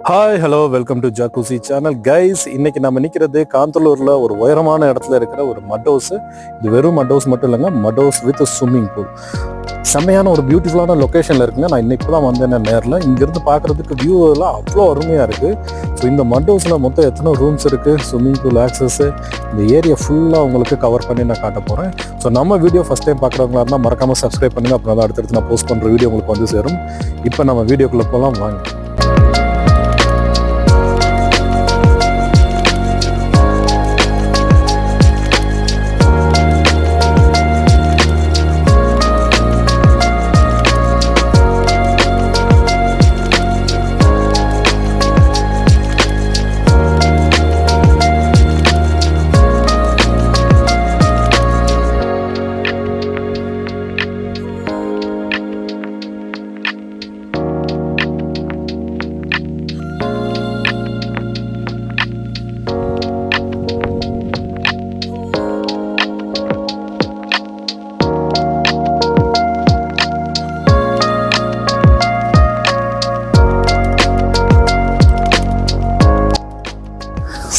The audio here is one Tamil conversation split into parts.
Hi hello welcome to Jacuzzi channel guys. இன்னைக்கு நம்ம நிற்கிறது காந்தலூரில் ஒரு உயரமான இடத்துல இருக்கிற ஒரு மட் ஹவுஸ். இது வெறும் மட் ஹவுஸ் மட்டும் இல்லைங்க, மட் ஹவுஸ் வித் ஸ்விம்மிங் பூல். செம்மையான ஒரு பியூட்டிஃபுல்லான லொக்கேஷனில் இருக்குங்க. நான் இன்னைக்கு தான் வந்தேன் நேரில். இங்கேருந்து பார்க்குறதுக்கு வியூ எல்லாம் அவ்வளோ அருமையாக இருக்குது. ஸோ இந்த மட் ஹவுஸில் மொத்தம் எத்தனை ரூம்ஸ் இருக்குது, ஸ்விம்மிங் பூல் ஆக்சஸ்ஸு, இந்த ஏரியா ஃபுல்லாக உங்களுக்கு கவர் பண்ணி நான் காட்ட போகிறேன். ஸோ நம்ம வீடியோ ஃபஸ்ட் டைம் பார்க்குறவங்களா இருந்தால் மறக்காமல் சப்ஸ்கிரைப் பண்ணுங்கள். அப்புறம் தான் அடுத்தடுத்து நான் போஸ்ட் பண்ணுற வீடியோ உங்களுக்கு வந்து சேரும். இப்போ நம்ம வீடியோக்குள்ளே போகலாம் வாங்க.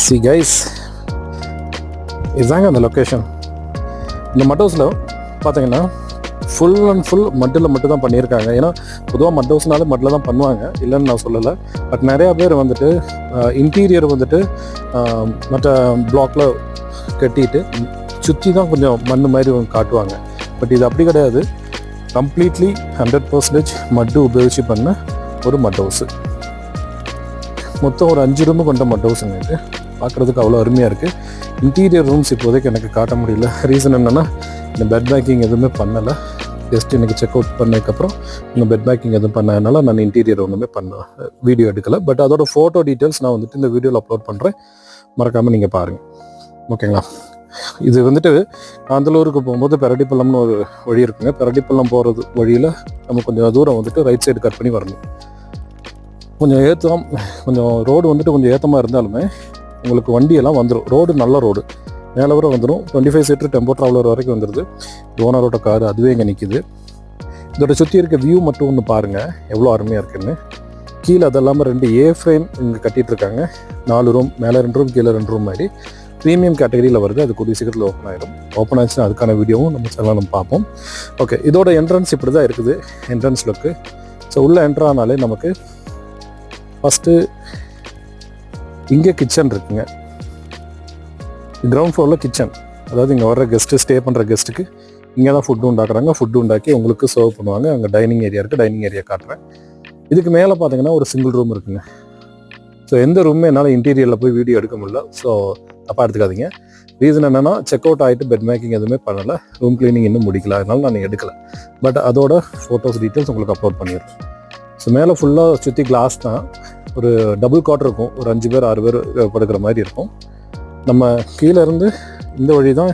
சி கைஸ், இதுதாங்க அந்த லொக்கேஷன். இந்த மட் ஹவுஸில் பார்த்தீங்கன்னா ஃபுல் அண்ட் ஃபுல் மட்டில் மட்டும் தான் பண்ணியிருக்காங்க. ஏன்னா பொதுவாக மட் ஹவுஸ்னால மட்டில் தான் பண்ணுவாங்க, இல்லைன்னு நான் சொல்லலை. பட் நிறையா பேர் வந்துட்டு இன்டீரியர் வந்துட்டு மற்ற பிளாக்ல கட்டிட்டு சுற்றி தான் கொஞ்சம் மண் மாதிரி காட்டுவாங்க. பட் இது அப்படி கிடையாது. கம்ப்ளீட்லி 100% மட்டு உபயோகித்து பண்ண ஒரு மட் ஹவுஸு. மொத்தம் ஒரு 5 ரூமு கொண்ட மட் ஹவுஸுங்க. இது பார்க்குறதுக்கு அவ்வளோ அருமையாக இருக்குது. இன்டீரியர் ரூம்ஸ் இப்போதைக்கு எனக்கு காட்ட முடியல. ரீசன் என்னென்னா, இந்த பெட் பேக்கிங் எதுவுமே பண்ணலை. ஜஸ்ட் எனக்கு செக் அவுட் பண்ணதுக்கப்புறம் இந்த பெட் பேக்கிங் எதுவும் பண்ணதுனால நான் இன்டீரியர் ஒன்றுமே வீடியோ எடுக்கலை. பட் அதோட ஃபோட்டோ டீட்டெயில்ஸ் நான் வந்துட்டு இந்த வீடியோவில் அப்லோட் பண்ணுறேன், மறக்காமல் நீங்கள் பாருங்கள். ஓகேங்களா? இது வந்துட்டு காந்தலூருக்கு போகும்போது பெரடிப்பள்ளம்னு ஒரு வழி இருக்குங்க. பெரடிப்பள்ளம் போகிறது வழியில் நம்ம கொஞ்சம் தூரம் வந்துட்டு ரைட் சைடு கட் பண்ணி வரணும். கொஞ்சம் ரோடு வந்துட்டு கொஞ்சம் ஏற்றமாக இருந்தாலுமே உங்களுக்கு வண்டியெல்லாம் வந்துடும். ரோடு நல்ல ரோடு, மேலே வர வந்துடும். 25 சீட்டர் டெம்போ ட்ராவலர் வரைக்கும் வந்துடுது. ஓனரோட கார் அதுவே இங்கே நிற்கிது. இதோட சுற்றி இருக்க வியூ மட்டும் ஒன்று பாருங்கள், எவ்வளோ அருமையாக இருக்குன்னு. கீழே அதெல்லாமல் 2 ஏ ஃப்ரேம் இங்கே கட்டிகிட்டு இருக்காங்க. 4 ரூம், மேலே 2 ரூம், கீழே 2 ரூம் மாதிரி ப்ரீமியம் கேட்டகரியில் வருது. அது கூடிய சீக்கிரத்தில் ஓப்பன் ஆகிடும். ஓப்பன் ஆச்சுன்னா அதுக்கான வீடியோவும் நம்ம சேனலில் நம்ம பார்ப்போம். ஓகே, இதோட என்ட்ரன்ஸ் இப்படி தான் இருக்குது, என்ட்ரன்ஸ் லுக்கு. ஸோ உள்ளே என்ட்ரானாலே நமக்கு ஃபஸ்ட்டு இங்கே கிச்சன் இருக்குங்க. கிரவுண்ட் ஃப்ளோரில் கிச்சன், அதாவது இங்கே வர்ற கெஸ்ட்டு, ஸ்டே பண்ணுற கெஸ்ட்டுக்கு இங்கே தான் ஃபுட்டு உண்டாக்குறாங்க. ஃபுட்டு உண்டாக்கி உங்களுக்கு சர்வ் பண்ணுவாங்க. அங்கே டைனிங் ஏரியா இருக்குது, டைனிங் ஏரியா காட்டுறேன். இதுக்கு மேலே பார்த்தீங்கன்னா ஒரு சிங்கிள் ரூம் இருக்குங்க. ஸோ எந்த ரூமே என்னால் இன்டீரியரில் போய் வீடியோ எடுக்க முடியல. ஸோ தப்பாக எடுத்துக்காதீங்க. ரீசன் என்னென்னா, செக் அவுட் ஆகிட்டு பெட் மேக்கிங் எதுவுமே பண்ணலை, ரூம் கிளீனிங் இன்னும் முடிக்கல, அதனால நான் எடுக்கலை. பட் அதோட ஃபோட்டோஸ் டீட்டெயில்ஸ் உங்களுக்கு அப்லோட் பண்ணிடுறேன். ஸோ மேலே ஃபுல்லாக சுற்றி கிளாஸ் தான். ஒரு டபுள் காட் இருக்கும், ஒரு 5 பேர் 6 பேர் படுக்கிற மாதிரி இருக்கும். நம்ம கீழே இருந்து இந்த வழி தான்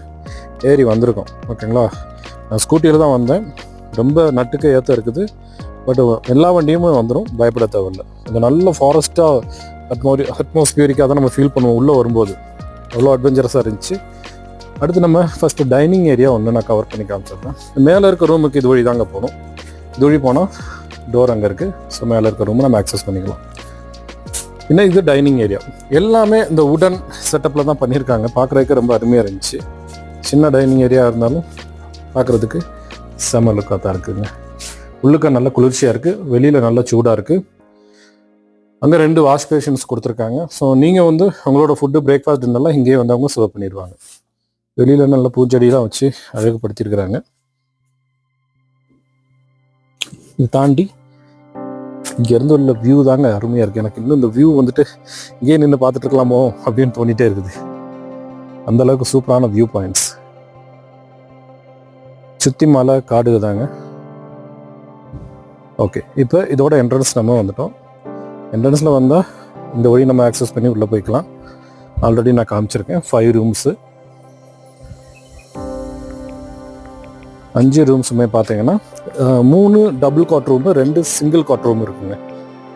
ஏறி வந்திருக்கோம். ஓகேங்களா? நான் ஸ்கூட்டியில் தான் வந்தேன். ரொம்ப நட்டுக்கு ஏற்ற இருக்குது. பட் எல்லா வண்டியுமே வந்துடும், பயப்பட தேவையில்லை. கொஞ்சம் நல்ல ஃபாரஸ்ட்டாக அட்மாஸ்பியரிக்காக தான் நம்ம ஃபீல் பண்ணுவோம் உள்ளே வரும்போது. அவ்வளோ அட்வென்ச்சரஸாக இருந்துச்சு. அடுத்து நம்ம ஃபஸ்ட்டு டைனிங் ஏரியா ஒன்று நான் கவர் பண்ணி காமிச்சிருக்கேன். மேலே இருக்க ரூமுக்கு இது வழி தாங்க போகணும். இது வழி போனால் டோர் அங்கே இருக்குது. ஸோ மேலே இருக்க ரூமை நம்ம ஆக்சஸ் பண்ணிக்கலாம். இன்னும் இது டைனிங் ஏரியா. எல்லாமே இந்த உடன் செட்டப்பில் தான் பண்ணியிருக்காங்க. பார்க்குறதுக்கு ரொம்ப அருமையாக இருந்துச்சு. சின்ன டைனிங் ஏரியா இருந்தாலும் பார்க்குறதுக்கு செம லுக்காக தான் இருக்குதுங்க. உள்ளுக்க நல்ல குளிர்ச்சியாக இருக்குது, வெளியில் நல்ல சூடாக இருக்குது. அங்கே 2 வாஷ் பேஷன்ஸ் கொடுத்துருக்காங்க. ஸோ நீங்கள் வந்து உங்களோட ஃபுட்டு, பிரேக்ஃபாஸ்ட், டின்னர்லாம் இங்கேயே வந்து அவங்க சர்வ் பண்ணிடுவாங்க. வெளியில் நல்ல பூச்செடியெலாம் வச்சு அழகுபடுத்தியிருக்கிறாங்க. இது தாண்டி இங்கேருந்து உள்ள வியூ தாங்க அருமையாக இருக்குது. எனக்கு இன்னும் இந்த வியூ வந்துட்டு இங்கேயே நின்று பார்த்துட்டு இருக்கலாமோ அப்படின்னு தோணிகிட்டே இருக்குது. அந்தளவுக்கு சூப்பரான வியூ பாயிண்ட்ஸ். சுற்றி மலை காடு தாங்க. ஓகே, இப்போ இதோட என்ட்ரன்ஸ் நம்ம வந்துட்டோம். என்ட்ரன்ஸில் வந்தால் இந்த வழி நம்ம ஆக்சஸ் பண்ணி உள்ளே போய்க்கலாம். ஆல்ரெடி நான் காமிச்சிருக்கேன். 5 ரூம்ஸு, 5 ரூம்ஸுமே பார்த்தீங்கன்னா 3 double cot room, 2 single cot room இருக்குங்க.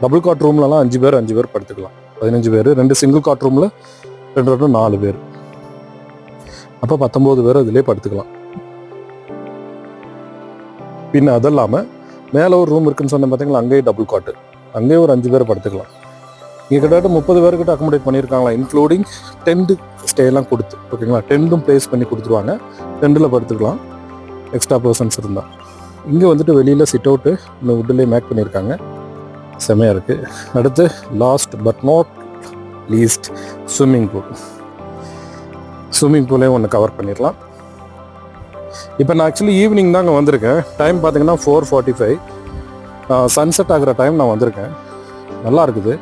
டபுள் காட் ரூம்லலாம் 5 பேர் படுத்துக்கலாம், 15 பேர். 2 சிங்கிள் காட் ரூமில் 2 4 பேர், அப்போ 19 பேர் அதிலே படுத்துக்கலாம். பின்ன அது இல்லாமல் மேலே ஒரு ரூம் இருக்குன்னு சொன்னேன் பார்த்தீங்களா, அங்கேயே டபுள் காட்டு, அங்கேயே ஒரு 5 பேர் படுத்துக்கலாம். இங்கே கிட்டத்தட்ட 30 பேர்கிட்ட அக்கமடேட் பண்ணியிருக்காங்களா, இன்க்ளூடிங் டென்ட் ஸ்டேலாம் கொடுத்து. ஓகேங்களா, டென்ட்டும் ப்ளேஸ் பண்ணி கொடுத்துருவாங்க. டென்ட்டில் படுத்துக்கலாம் எக்ஸ்ட்ரா பர்சன்ஸ் இருந்தால். இங்கே வந்துட்டு வெளியில் சிட் அவுட்டு இந்த வுட்டிலே மேக் பண்ணியிருக்காங்க, செமையாக இருக்குது. அடுத்து last but not least swimming pool. Swimming Phule ஒன்று கவர் பண்ணிடலாம். இப்போ நான் ஆக்சுவலி ஈவினிங் தான் அங்கே வந்திருக்கேன். டைம் பார்த்தீங்கன்னா 4:45, சன்செட் ஆகிற டைம் நான் வந்திருக்கேன். நல்லா இருக்குது.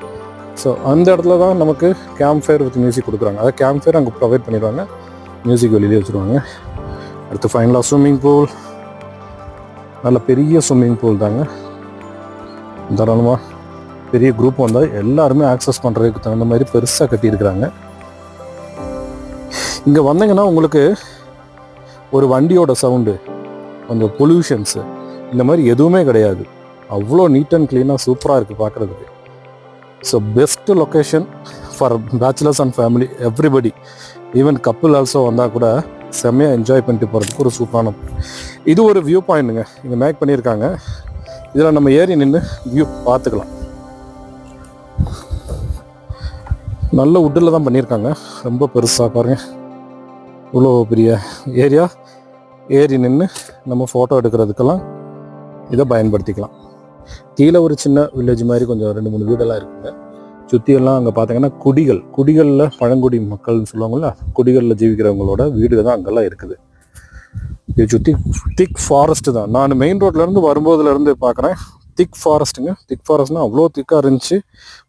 ஸோ அந்த இடத்துல தான் நமக்கு கேம்ப் ஃபயர் வித் மியூசிக் கொடுக்குறாங்க. அதாவது கேம்ப் ஃபயர் அங்கே ப்ரொவைட் பண்ணிடுவாங்க, மியூசிக் வெளியிலே வச்சுருவாங்க. அடுத்து ஃபைனலாக ஸ்விம்மிங் பூல். நல்ல பெரிய ஸ்விம்மிங் பூல் தாங்க. தாராளமாக பெரிய குரூப் வந்தால் எல்லாருமே ஆக்சஸ் பண்ணுறதுக்கு தகுந்த மாதிரி பெருசாக கட்டியிருக்கிறாங்க. இங்கே வந்தீங்கன்னா உங்களுக்கு ஒரு வண்டியோட சவுண்டு, கொஞ்சம் பொல்யூஷன்ஸு, இந்த மாதிரி எதுவுமே கிடையாது. அவ்வளோ நீட் அண்ட் க்ளீனாக சூப்பராக இருக்குது பார்க்குறதுக்கு. So best location for bachelors and family, everybody, even couple also வந்தால் கூட செம்மையாக என்ஜாய் பண்ணிட்டு போகிறதுக்கு ஒரு சூப்பரான. இது ஒரு வியூ பாயிண்ட்டுங்க, இங்கே மேக் பண்ணியிருக்காங்க. இதில் நம்ம ஏறி நின்று வியூ பார்த்துக்கலாம். நல்ல வுட்டில் தான் பண்ணியிருக்காங்க, ரொம்ப பெருசாக பாருங்கள், இவ்வளோ பெரிய ஏரியா. ஏறி நின்று நம்ம ஃபோட்டோ எடுக்கிறதுக்கெல்லாம் இதை பயன்படுத்திக்கலாம். கீழே ஒரு சின்ன வில்லேஜ் மாதிரி கொஞ்சம் 2-3 வீடெல்லாம் இருக்குங்க. சுற்றியெல்லாம் அங்கே பார்த்தீங்கன்னா குடிகளில் பழங்குடி மக்கள்னு சொல்லுவாங்கள்ல, குடிகளில் ஜீவிக்கிறவங்களோட வீடு தான் அங்கெல்லாம் இருக்குது. இது சுற்றி திக் ஃபாரஸ்ட்டு தான். நான் மெயின் ரோட்லேருந்து வரும்போதுலேருந்து பார்க்குறேன், திக் ஃபாரஸ்ட்டுங்க. திக் ஃபாரஸ்ட்னால் அவ்வளோ திக்காக இருந்துச்சு.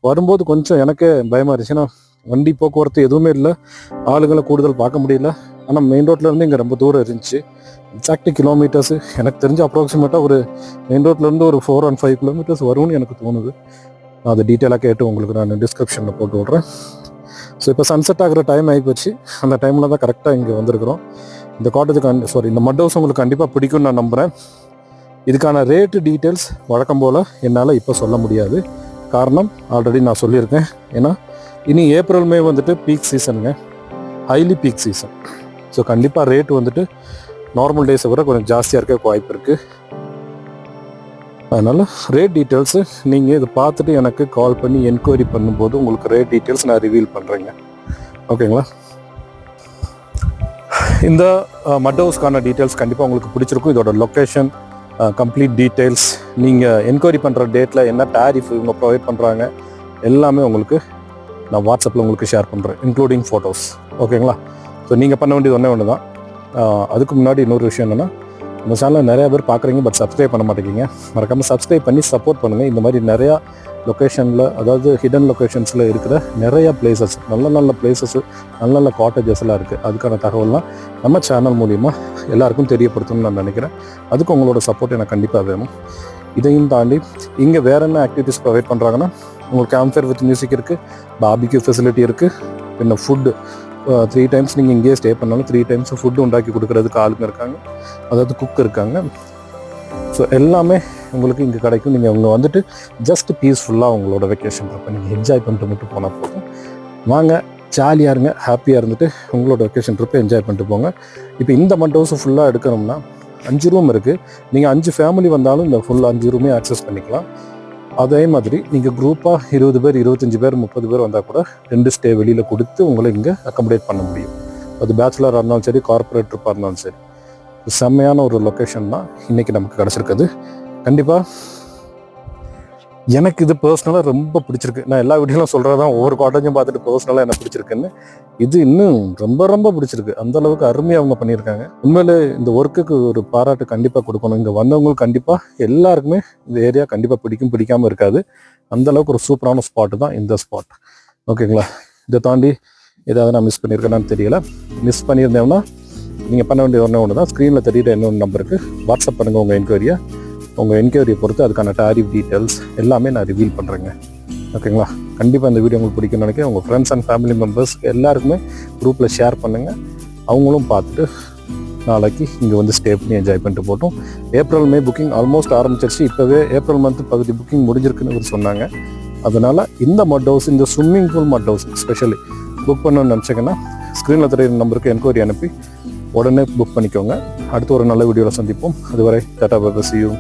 வரும்போது கொஞ்சம் எனக்கே பயமாக இருந்துச்சு, ஏன்னா வண்டி போக்குவரத்து எதுவுமே இல்லை, ஆளுங்களை கூடுதல் பார்க்க முடியல. ஆனால் மெயின் ரோட்லேருந்து இங்கே ரொம்ப தூரம் இருந்துச்சு. எக்ஸாக்ட் கிலோமீட்டர்ஸு எனக்கு தெரிஞ்சு அப்ராக்சிமேட்டாக ஒரு மெயின் ரோட்லேருந்து ஒரு 4 and 5 கிலோமீட்டர்ஸ் வரும்னு எனக்கு தோணுது. நான் அதை டீட்டெயிலாக கேட்டு உங்களுக்கு நான் டிஸ்கிரிப்ஷனில் போட்டு விட்றேன். ஸோ இப்போ சன்செட் ஆகிற டைம் ஆகிப்போச்சு. அந்த டைமில் தான் கரெக்டாக இங்கே வந்திருக்கிறோம். இந்த காட்டேஜ் இந்த மட் ஹவுஸ் உங்களுக்கு கண்டிப்பாக பிடிக்கும்னு நான் நம்புகிறேன். இதுக்கான ரேட்டு டீட்டெயில்ஸ் வழக்கம் போல் என்னால் இப்போ சொல்ல முடியாது. காரணம் ஆல்ரெடி நான் சொல்லியிருக்கேன். ஏன்னா இனி ஏப்ரல் மே வந்துட்டு பீக் சீசனுங்க, ஹைலி பீக் சீசன். ஸோ கண்டிப்பாக ரேட்டு வந்துட்டு நார்மல் டேஸை விட கொஞ்சம் ஜாஸ்தியாக இருக்க வாய்ப்பு இருக்குது. அதனால் ரேட் டீட்டெயில்ஸு நீங்கள் இதை பார்த்துட்டு எனக்கு கால் பண்ணி என்கொயரி பண்ணும்போது உங்களுக்கு ரேட் டீட்டெயில்ஸ் நான் ரிவீல் பண்ணுறேங்க. ஓகேங்களா? இந்த மட் ஹவுஸ்க்கான டீட்டெயில்ஸ் கண்டிப்பாக உங்களுக்கு பிடிச்சிருக்கும். இதோட லொக்கேஷன், கம்ப்ளீட் டீட்டெயில்ஸ், நீங்கள் என்கொயரி பண்ணுற டேட்டில் என்ன டேரிஃப் இவங்க ப்ரொவைட் பண்ணுறாங்க, எல்லாமே உங்களுக்கு நான் வாட்ஸ்அப்பில் உங்களுக்கு ஷேர் பண்ணுறேன், இன்க்ளூடிங் ஃபோட்டோஸ். ஓகேங்களா? ஸோ நீங்கள் பண்ண வேண்டியது ஒன்று தான். அதுக்கு முன்னாடி இன்னொரு விஷயம் என்னென்னா, நம்ம சேனலில் நிறையா பேர் பார்க்குறீங்க, பட் சப்ஸ்கிரைப் பண்ண மாட்டேங்கிங்க. மறக்காமல் சப்ஸ்கிரைப் பண்ணி சப்போர்ட் பண்ணுங்கள். இந்த மாதிரி நிறையா லொக்கேஷனில், அதாவது ஹிடன் லொக்கேஷன்ஸில் இருக்கிற நிறையா பிளேசஸ், நல்ல நல்ல பிளேசஸ்ஸு, நல்ல நல்ல காட்டேஜஸ் எல்லாம் இருக்குது. அதுக்கான தகவல்லாம் நம்ம சேனல் மூலிமா எல்லாருக்கும் தெரியப்படுத்தணும்னு நான் நினைக்கிறேன். அதுக்கு உங்களோட சப்போர்ட் எனக்கு கண்டிப்பாக வேணும். இதையும் தாண்டி இங்கே வேறு என்ன ஆக்டிவிட்டீஸ் ப்ரொவைட் பண்ணுறாங்கன்னா, உங்களுக்கு கேம்ப் ஃபயர் வித் மியூசிக் இருக்குது, பார்பிக்யூ ஃபெசிலிட்டி இருக்குது, பின்ன ஃபுட்டு 3 times நீங்கள் இங்கேயே ஸ்டே பண்ணாலும் 3 times ஃபுட்டு உண்டாக்கி கொடுக்குறதுக்கு ஆளுங்க இருக்காங்க, அதாவது குக் இருக்காங்க. ஸோ எல்லாமே உங்களுக்கு இங்கே கிடைக்கும். நீங்கள் அவங்க வந்துட்டு ஜஸ்ட் பீஸ்ஃபுல்லாக உங்களோட வெக்கேஷன் ட்ரிப்பை நீங்கள் என்ஜாய் பண்ணிட்டு மட்டும் போனால் போதும். வாங்க, ஜாலியாக இருங்க, ஹாப்பியாக இருந்துட்டு உங்களோட வெக்கேஷன் ட்ரிப்பை என்ஜாய் பண்ணிட்டு போங்க. இப்போ இந்த மட் ஹவுஸ் ஃபுல்லாக எடுக்கணும்னா 5 ரூம் இருக்குது. நீங்கள் 5 ஃபேமிலி வந்தாலும் இந்த ஃபுல் 5 ரூமே ஆக்சஸ் பண்ணிக்கலாம். அதே மாதிரி நீங்கள் குரூப்பாக 20 பேர், 25 பேர், 30 பேர் வந்தால் கூட 2 ஸ்டே வெளியில் கொடுத்து உங்களை இங்கே அக்கமடேட் பண்ண முடியும். அது பேச்சுலராக இருந்தாலும் சரி, கார்பரேட் ட்ரிப்பாக இருந்தாலும் சரி. செம்மையான ஒரு லொக்கேஷன் தான் இன்றைக்கி நமக்கு கிடச்சிருக்குது. கண்டிப்பாக எனக்கு இது பர்சனலாக ரொம்ப பிடிச்சிருக்கு. நான் எல்லா வீடியோலாம் சொல்கிறதான், ஒவ்வொரு காட்டேஜும் பார்த்துட்டு பர்சனலாக என்ன பிடிச்சிருக்குன்னு. இது இன்னும் ரொம்ப ரொம்ப பிடிச்சிருக்கு. அந்தளவுக்கு அருமையாக அவங்க பண்ணியிருக்காங்க. உண்மையிலே இந்த ஒர்க்குக்கு ஒரு பாராட்டு கண்டிப்பாக கொடுக்கணும். இங்கே வந்தவங்களுக்கு கண்டிப்பாக எல்லாருக்குமே இந்த ஏரியா கண்டிப்பாக பிடிக்காமல் இருக்காது. அந்தளவுக்கு ஒரு சூப்பரான ஸ்பாட்டு தான் இந்த ஸ்பாட். ஓகேங்களா? இதை தாண்டி ஏதாவது நான் மிஸ் பண்ணியிருக்கேன்னு தெரியல. மிஸ் பண்ணியிருந்தேன்னா நீங்கள் பண்ண வேண்டிய ஒன்று தான், ஸ்க்ரீனில் தெரியுற இன்னொரு நம்பருக்கு வாட்ஸ்அப் பண்ணுங்கள் உங்கள் என்கொயரியை பொறுத்து அதுக்கான டாரிஃப் டீட்டெயில்ஸ் எல்லாமே நான் ரிவீல் பண்ணுறேங்க. ஓகேங்களா? கண்டிப்பாக இந்த வீடியோ உங்களுக்கு பிடிக்கும்னு நினைக்கிறேன். உங்கள் ஃப்ரெண்ட்ஸ் அண்ட் ஃபேமிலி மெம்பர்ஸ் எல்லாருக்குமே குரூப்பில் ஷேர் பண்ணுங்கள். அவங்களும் பார்த்துட்டு நாளைக்கு இங்கே வந்து ஸ்டே பண்ணி என்ஜாய் பண்ணிட்டு போட்டோம். ஏப்ரல் மே புக்கிங் ஆல்மோஸ்ட் ஆரம்பிச்சிருச்சு. இப்போவே ஏப்ரல் மந்த் பகுதி புக்கிங் முடிஞ்சிருக்குன்னு இவர் சொன்னாங்க. அதனால் இந்த மட் ஹவுஸ், இந்த ஸ்விம்மிங் பூல் மட் ஹவுஸ் ஸ்பெஷலி புக் பண்ணணும்னு நினச்சிங்கன்னா ஸ்க்ரீனில் தெரியுற நம்பருக்கு என்கொயரி அனுப்பி உடனே புக் பண்ணிக்கோங்க. அடுத்து ஒரு நல்ல வீடியோவில் சந்திப்போம். அதுவரை tata bye bye, see you.